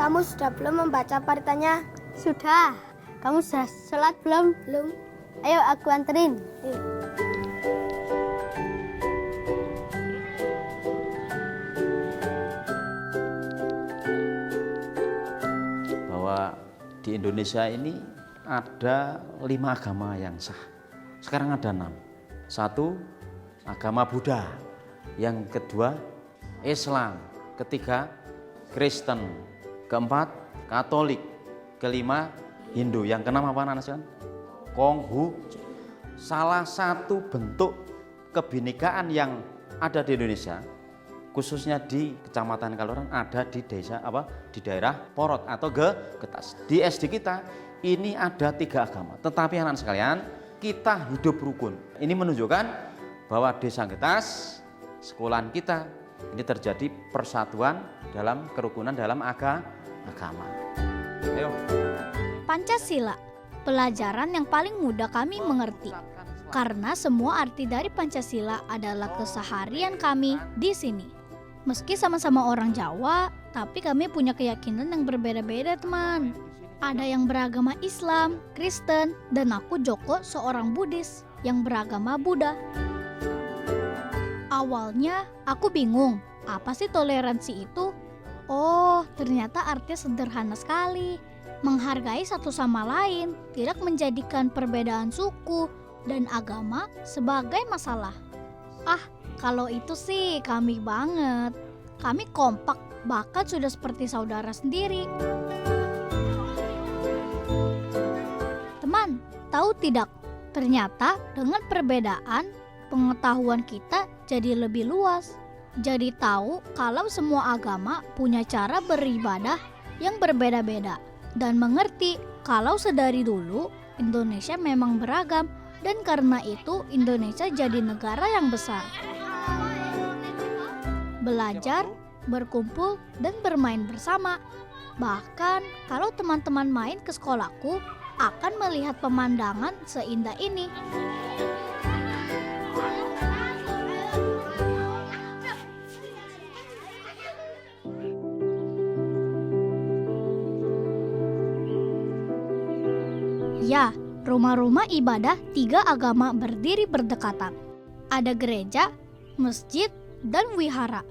kamu sudah belum membaca paritanya? Sudah. Kamu sudah sholat belum? Belum. Ayo aku anterin. Bahwa di Indonesia ini ada 5 agama yang sah. Sekarang ada 6. 1, agama Buddha. Yang kedua, Islam. Ketiga, Kristen. Keempat, Katolik. Kelima, Hindu. Yang keenam apa anak sekalian? Konghucu. Salah satu bentuk kebinekaan yang ada di Indonesia, khususnya di Kecamatan Kaloran, ada di desa di daerah Porot atau Getas. Di SD kita ini ada 3 agama. Tetapi anak sekalian, kita hidup rukun. Ini menunjukkan bahwa desa Getas, sekolahan kita, ini terjadi persatuan dalam kerukunan dalam agama. Ayo. Pancasila, pelajaran yang paling mudah kami mengerti. Karena semua arti dari Pancasila adalah keseharian kami di sini. Meski sama-sama orang Jawa, tapi kami punya keyakinan yang berbeda-beda, teman. Ada yang beragama Islam, Kristen, dan aku Joko seorang Buddhis yang beragama Buddha. Awalnya aku bingung, apa sih toleransi itu? Oh, ternyata artinya sederhana sekali. Menghargai satu sama lain, tidak menjadikan perbedaan suku dan agama sebagai masalah. Ah, kalau itu sih kami banget. Kami kompak, bahkan sudah seperti saudara sendiri. Teman, tahu tidak? Ternyata dengan perbedaan, pengetahuan kita jadi lebih luas. Jadi tahu kalau semua agama punya cara beribadah yang berbeda-beda. Dan mengerti kalau sedari dulu Indonesia memang beragam. Dan karena itu Indonesia jadi negara yang besar. Belajar, berkumpul, dan bermain bersama. Bahkan kalau teman-teman main ke sekolahku akan melihat pemandangan seindah ini. Ya, rumah-rumah ibadah 3 agama berdiri berdekatan. Ada gereja, masjid, dan wihara.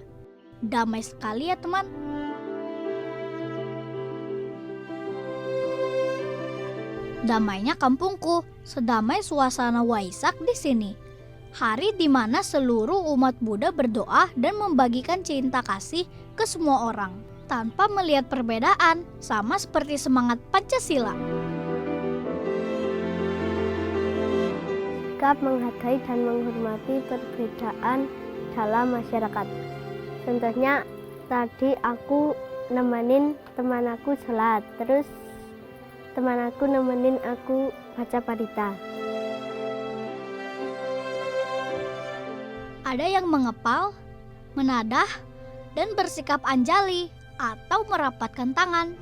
Damai sekali ya teman. Damainya kampungku, sedamai suasana Waisak di sini. Hari di mana seluruh umat Buddha berdoa dan membagikan cinta kasih ke semua orang, tanpa melihat perbedaan, sama seperti semangat Pancasila. Sikap menghargai dan menghormati perbedaan dalam masyarakat. Contohnya tadi aku nemenin teman aku sholat, terus teman aku nemenin aku baca parita. Ada yang mengepal, menadah, dan bersikap anjali atau merapatkan tangan.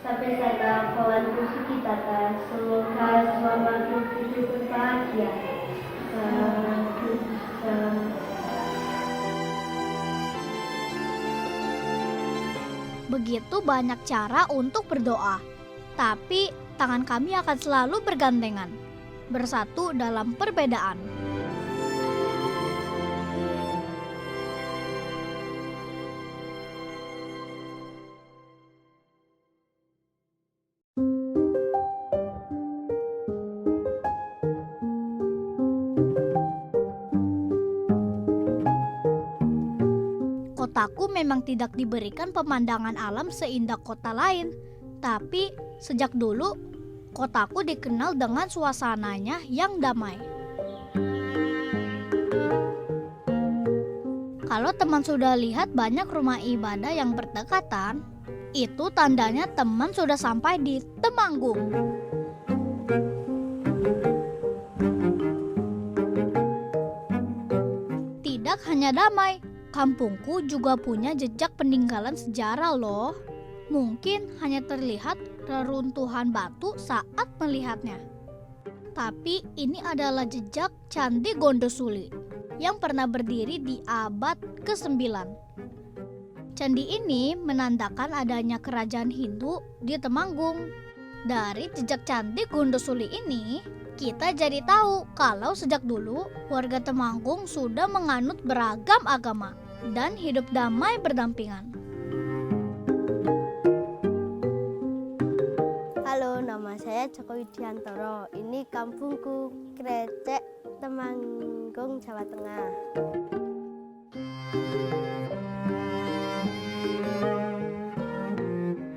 Sampai sana kawan suci tata, semoga selalu hidup berbahagia. Begitu banyak cara untuk berdoa, tapi tangan kami akan selalu bergandengan, bersatu dalam perbedaan. Kotaku memang tidak diberikan pemandangan alam seindah kota lain, tapi sejak dulu kotaku dikenal dengan suasananya yang damai. Kalau teman sudah lihat banyak rumah ibadah yang berdekatan, itu tandanya teman sudah sampai di Temanggung. Tidak hanya damai, kampungku juga punya jejak peninggalan sejarah loh. Mungkin hanya terlihat reruntuhan batu saat melihatnya. Tapi ini adalah jejak Candi Gondosuli yang pernah berdiri di abad ke-9. Candi ini menandakan adanya kerajaan Hindu di Temanggung. Dari jejak candi Gondosuli ini, kita jadi tahu kalau sejak dulu warga Temanggung sudah menganut beragam agama dan hidup damai berdampingan. Halo, nama saya Joko Widiantoro. Ini kampungku, Krecek, Temanggung, Jawa Tengah.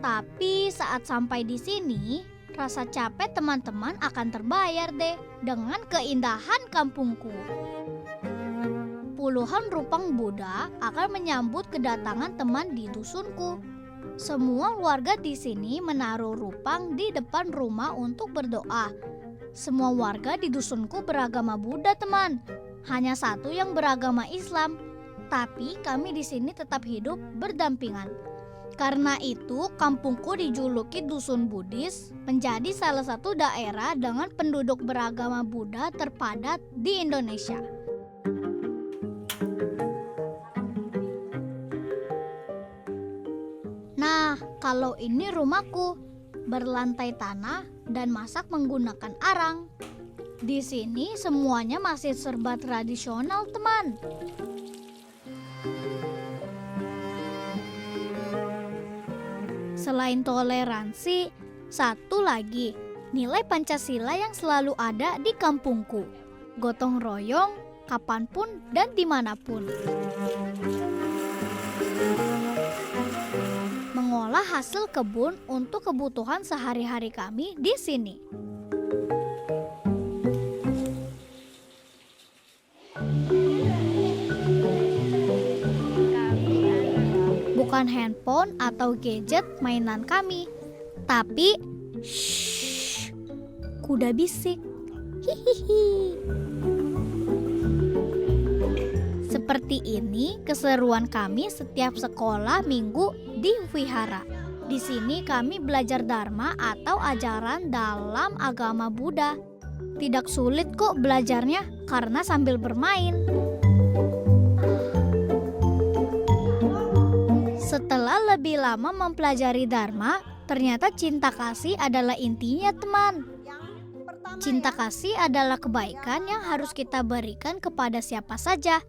Tapi saat sampai di sini, rasa capek teman-teman akan terbayar deh dengan keindahan kampungku. Puluhan rupang Buddha akan menyambut kedatangan teman di dusunku. Semua warga di sini menaruh rupang di depan rumah untuk berdoa. Semua warga di dusunku beragama Buddha, teman. Hanya satu yang beragama Islam. Tapi kami di sini tetap hidup berdampingan. Karena itu, kampungku dijuluki Dusun Buddhis, menjadi salah satu daerah dengan penduduk beragama Buddha terpadat di Indonesia. Nah, kalau ini rumahku, berlantai tanah dan masak menggunakan arang. Di sini semuanya masih serba tradisional, teman. Selain toleransi, satu lagi, nilai Pancasila yang selalu ada di kampungku. Gotong royong, kapanpun dan dimanapun. Mengolah hasil kebun untuk kebutuhan sehari-hari kami di sini. Bukan handphone atau gadget mainan kami, tapi kuda bisik. Hihihi. Seperti ini keseruan kami setiap sekolah minggu di wihara. Di sini kami belajar dharma atau ajaran dalam agama Buddha. Tidak sulit kok belajarnya karena sambil bermain. Setelah lebih lama mempelajari dharma, ternyata cinta kasih adalah intinya, teman. Cinta kasih adalah kebaikan yang harus kita berikan kepada siapa saja.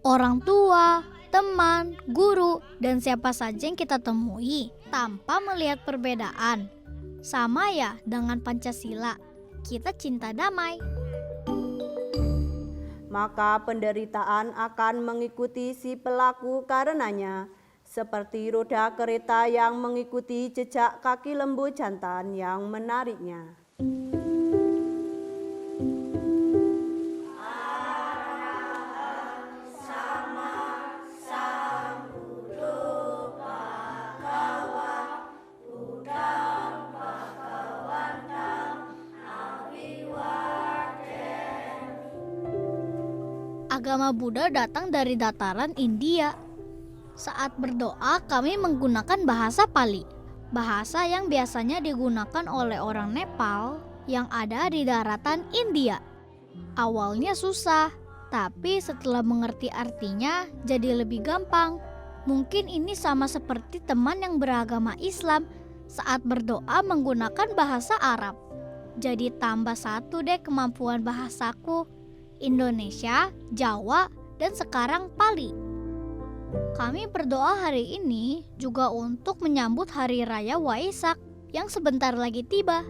Orang tua, teman, guru, dan siapa saja yang kita temui tanpa melihat perbedaan. Sama ya dengan Pancasila, kita cinta damai. Maka penderitaan akan mengikuti si pelaku karenanya, seperti roda kereta yang mengikuti jejak kaki lembu jantan yang menariknya. Agama Buddha datang dari dataran India. Saat berdoa, kami menggunakan bahasa Pali, bahasa yang biasanya digunakan oleh orang Nepal yang ada di daratan India. Awalnya susah, tapi setelah mengerti artinya jadi lebih gampang. Mungkin ini sama seperti teman yang beragama Islam saat berdoa menggunakan bahasa Arab. Jadi tambah satu deh kemampuan bahasaku, Indonesia, Jawa, dan sekarang Pali. Kami berdoa hari ini juga untuk menyambut Hari Raya Waisak yang sebentar lagi tiba.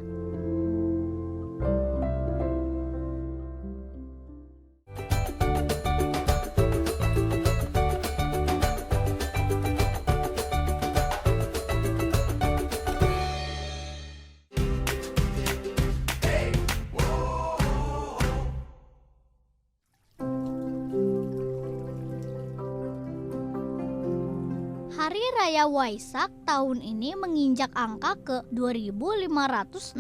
Hari Raya Waisak tahun ini menginjak angka ke 2564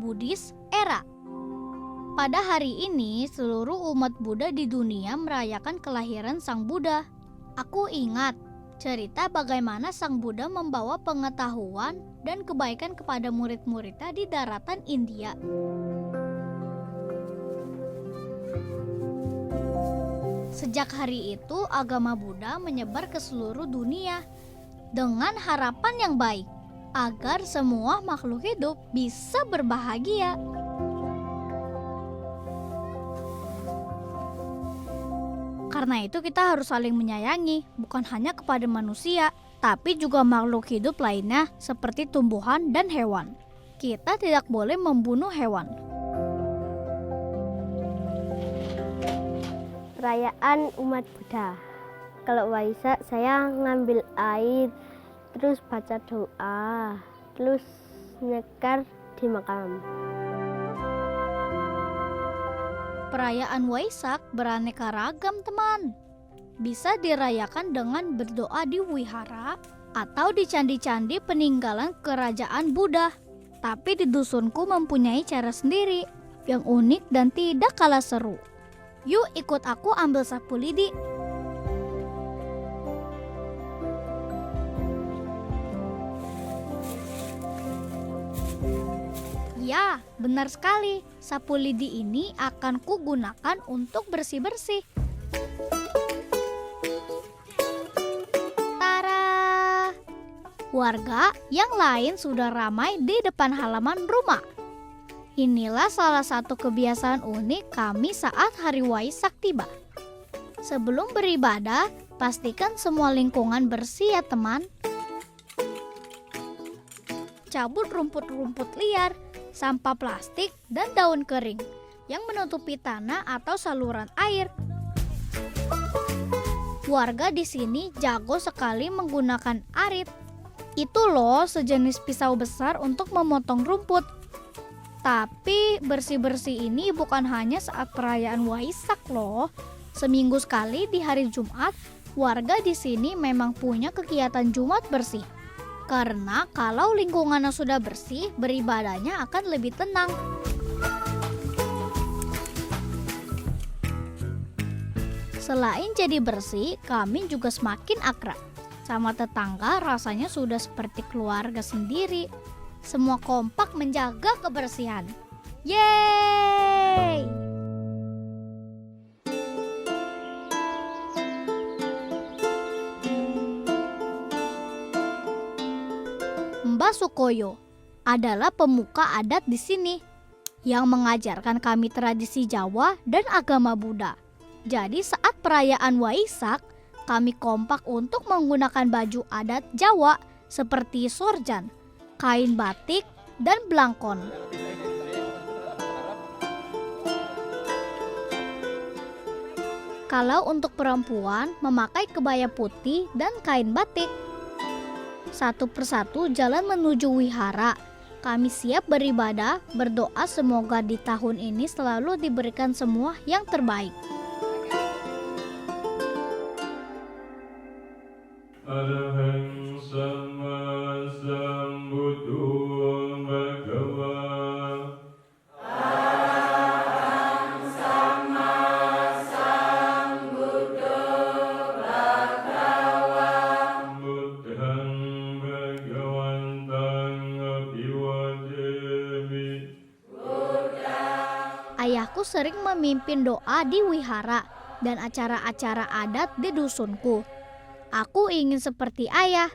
Buddhis era. Pada hari ini, seluruh umat Buddha di dunia merayakan kelahiran Sang Buddha. Aku ingat cerita bagaimana Sang Buddha membawa pengetahuan dan kebaikan kepada murid-muridnya di daratan India. Sejak hari itu, agama Buddha menyebar ke seluruh dunia dengan harapan yang baik agar semua makhluk hidup bisa berbahagia. Karena itu kita harus saling menyayangi, bukan hanya kepada manusia, tapi juga makhluk hidup lainnya seperti tumbuhan dan hewan. Kita tidak boleh membunuh hewan. Perayaan umat Buddha. Kalau Waisak saya ngambil air, terus baca doa, terus nyekar di makam. Perayaan Waisak beraneka ragam, teman. Bisa dirayakan dengan berdoa di wihara atau di candi-candi peninggalan kerajaan Buddha. Tapi di dusunku mempunyai cara sendiri yang unik dan tidak kalah seru. Yuk ikut aku ambil sapu lidi. Ya, benar sekali. Sapu lidi ini akan kugunakan untuk bersih-bersih. Tara! Warga yang lain sudah ramai di depan halaman rumah. Inilah salah satu kebiasaan unik kami saat hari Waisak tiba. Sebelum beribadah, pastikan semua lingkungan bersih ya teman. Cabut rumput-rumput liar, sampah plastik, dan daun kering yang menutupi tanah atau saluran air. Warga di sini jago sekali menggunakan arit. Itu loh sejenis pisau besar untuk memotong rumput. Tapi bersih-bersih ini bukan hanya saat perayaan Waisak loh. Seminggu sekali di hari Jumat, warga di sini memang punya kegiatan Jumat bersih. Karena kalau lingkungannya sudah bersih, beribadahnya akan lebih tenang. Selain jadi bersih, kami juga semakin akrab. Sama tetangga rasanya sudah seperti keluarga sendiri. Semua kompak menjaga kebersihan. Yeay! Mbah Sukoyo adalah pemuka adat di sini yang mengajarkan kami tradisi Jawa dan agama Buddha. Jadi saat perayaan Waisak, kami kompak untuk menggunakan baju adat Jawa seperti sorjan, kain batik, dan blangkon. Kalau untuk perempuan, memakai kebaya putih dan kain batik. Satu persatu jalan menuju wihara. Kami siap beribadah, berdoa semoga di tahun ini selalu diberikan semua yang terbaik. Arahang sama sambuddho bhagava. Arahang sama sambuddho bhagava. Buddhang bhagavantang abhivademi. Ayahku sering memimpin doa di wihara dan acara-acara adat di dusunku. Aku ingin seperti ayah.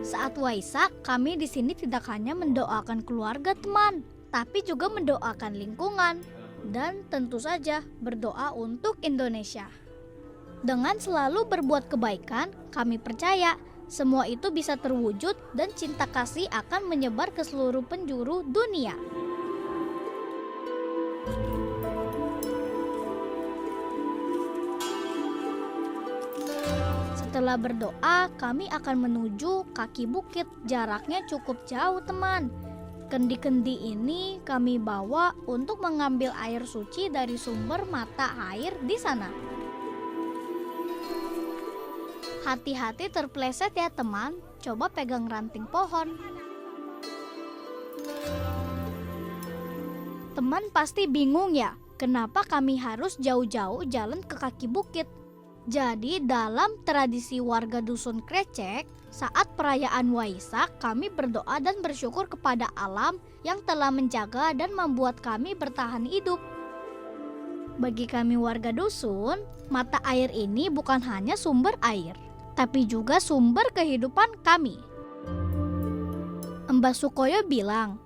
Saat Waisak, kami di sini tidak hanya mendoakan keluarga teman, tapi juga mendoakan lingkungan dan tentu saja berdoa untuk Indonesia. Dengan selalu berbuat kebaikan, kami percaya semua itu bisa terwujud dan cinta kasih akan menyebar ke seluruh penjuru dunia. Setelah berdoa, kami akan menuju kaki bukit. Jaraknya cukup jauh, teman. Kendi-kendi ini kami bawa untuk mengambil air suci dari sumber mata air di sana. Hati-hati terpleset ya teman, coba pegang ranting pohon. Teman pasti bingung ya, kenapa kami harus jauh-jauh jalan ke kaki bukit? Jadi dalam tradisi warga dusun Krecek, saat perayaan Waisak kami berdoa dan bersyukur kepada alam yang telah menjaga dan membuat kami bertahan hidup. Bagi kami warga dusun, mata air ini bukan hanya sumber air, tapi juga sumber kehidupan kami. Mbah Sukoyo bilang,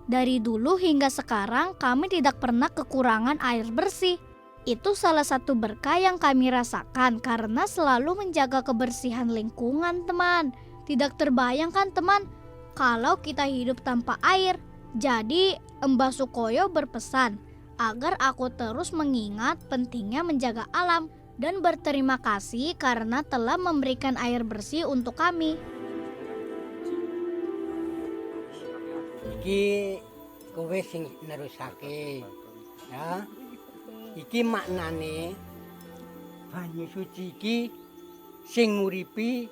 dari dulu hingga sekarang kami tidak pernah kekurangan air bersih. Itu salah satu berkah yang kami rasakan karena selalu menjaga kebersihan lingkungan, teman. Tidak terbayangkan, teman, kalau kita hidup tanpa air. Jadi, Mbah Sukoyo berpesan agar aku terus mengingat pentingnya menjaga alam dan berterima kasih karena telah memberikan air bersih untuk kami. Iki kowe sing nerusake, ya. Iki maknane banyu suci iki sing nguripi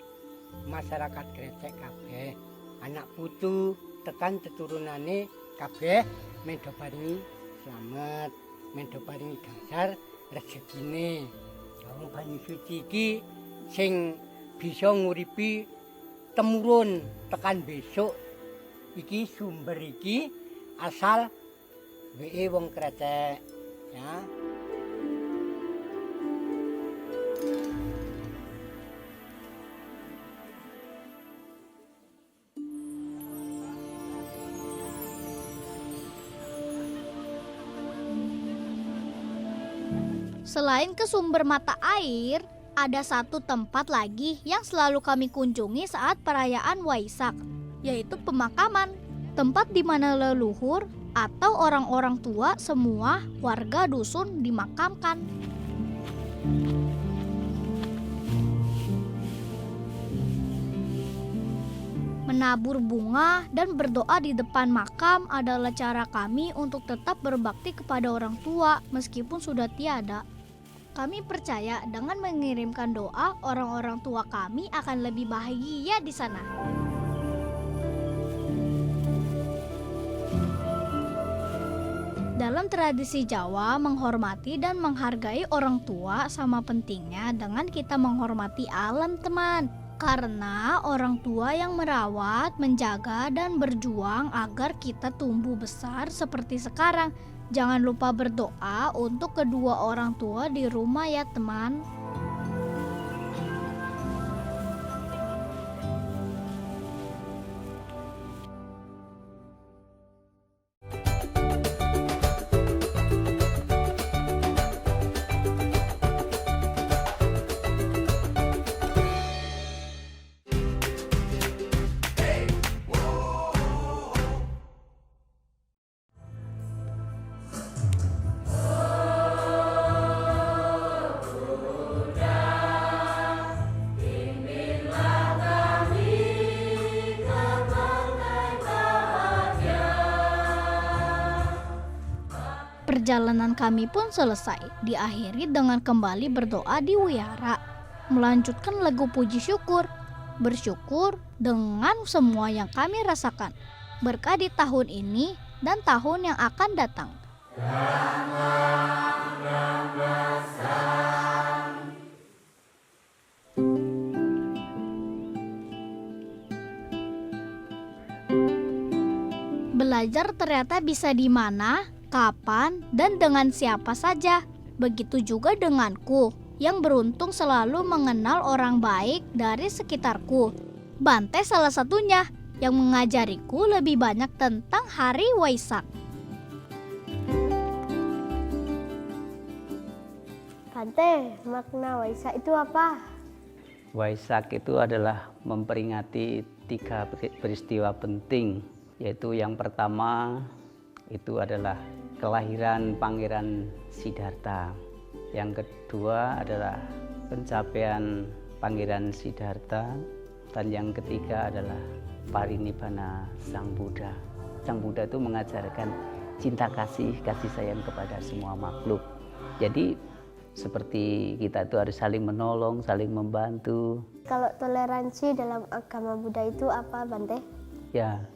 masyarakat Krecek kabeh. Anak putu tekan teturunane kabeh medho paringi slamet, medho paringi dasar rezekine. Wong banyu suci iki sing bisa nguripi temurun tekan besok. Iki sumber iki asal WE wong Krecek, ya. Selain ke sumber mata air, ada satu tempat lagi yang selalu kami kunjungi saat perayaan Waisak, yaitu pemakaman, tempat di mana leluhur atau orang-orang tua semua warga dusun dimakamkan. Menabur bunga dan berdoa di depan makam adalah cara kami untuk tetap berbakti kepada orang tua meskipun sudah tiada. Kami percaya dengan mengirimkan doa, orang-orang tua kami akan lebih bahagia di sana. Dalam tradisi Jawa, menghormati dan menghargai orang tua sama pentingnya dengan kita menghormati alam, teman. Karena orang tua yang merawat, menjaga, dan berjuang agar kita tumbuh besar seperti sekarang. Jangan lupa berdoa untuk kedua orang tua di rumah ya, teman. Perjalanan kami pun selesai, diakhiri dengan kembali berdoa di wihara, melanjutkan lagu puji syukur, bersyukur dengan semua yang kami rasakan, berkah di tahun ini dan tahun yang akan datang. Belajar ternyata bisa di mana, kapan, dan dengan siapa saja. Begitu juga denganku, yang beruntung selalu mengenal orang baik dari sekitarku. Bante salah satunya, yang mengajariku lebih banyak tentang hari Waisak. Bante, makna Waisak itu apa? Waisak itu adalah memperingati 3 peristiwa penting, yaitu yang pertama itu adalah kelahiran Pangeran Siddhartha. Yang kedua adalah pencapaian Pangeran Siddhartha, dan yang ketiga adalah parinibbana Sang Buddha. Sang Buddha itu mengajarkan cinta kasih sayang kepada semua makhluk. Jadi seperti kita itu harus saling menolong, saling membantu. Kalau toleransi dalam agama Buddha itu apa, Bante? Ya,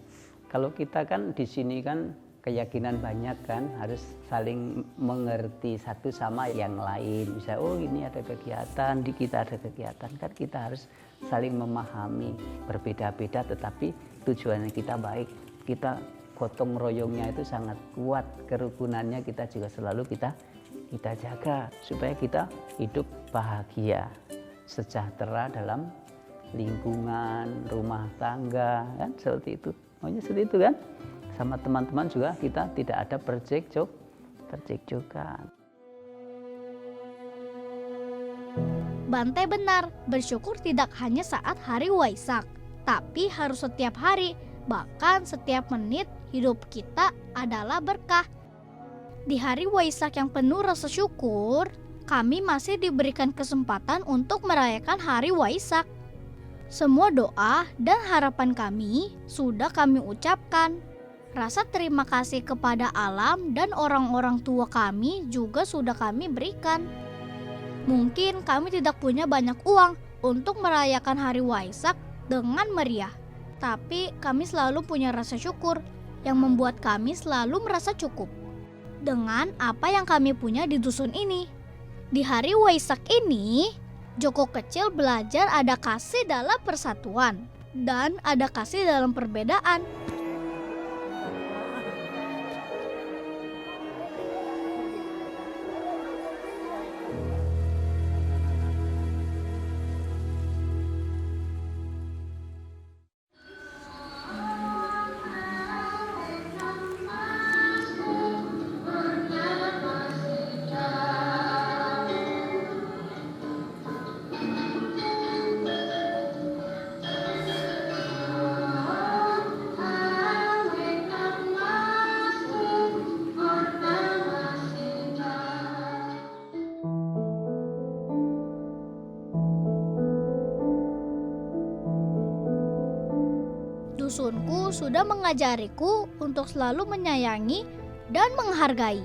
kalau kita kan di sini kan keyakinan banyak kan, harus saling mengerti satu sama yang lain. Bisa oh ini ada kegiatan, di kita ada kegiatan, kan kita harus saling memahami, berbeda-beda tetapi tujuannya kita baik. Kita gotong royongnya itu sangat kuat, kerukunannya kita juga selalu kita jaga supaya kita hidup bahagia, sejahtera dalam lingkungan, rumah tangga, kan seperti itu. Maunya seperti itu kan? Sama teman-teman juga kita tidak ada percekcokan. Bante benar, bersyukur tidak hanya saat hari Waisak, tapi harus setiap hari, bahkan setiap menit hidup kita adalah berkah. Di hari Waisak yang penuh rasa syukur, kami masih diberikan kesempatan untuk merayakan hari Waisak. Semua doa dan harapan kami sudah kami ucapkan. Rasa terima kasih kepada alam dan orang-orang tua kami juga sudah kami berikan. Mungkin kami tidak punya banyak uang untuk merayakan hari Waisak dengan meriah, tapi kami selalu punya rasa syukur yang membuat kami selalu merasa cukup dengan apa yang kami punya di dusun ini. Di hari Waisak ini, Joko kecil belajar ada kasih dalam persatuan dan ada kasih dalam perbedaan. Dusunku sudah mengajariku untuk selalu menyayangi dan menghargai.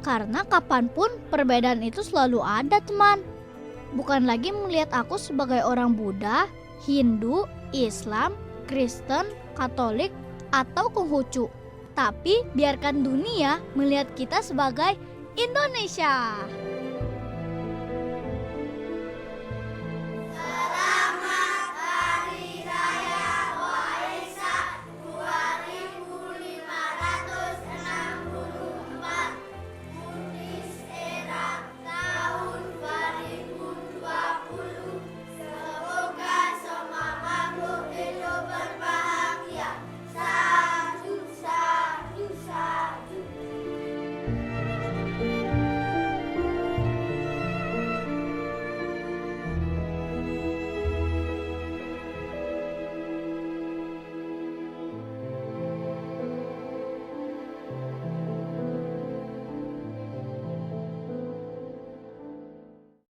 Karena kapanpun perbedaan itu selalu ada, teman. Bukan lagi melihat aku sebagai orang Buddha, Hindu, Islam, Kristen, Katolik, atau Konghucu. Tapi biarkan dunia melihat kita sebagai Indonesia.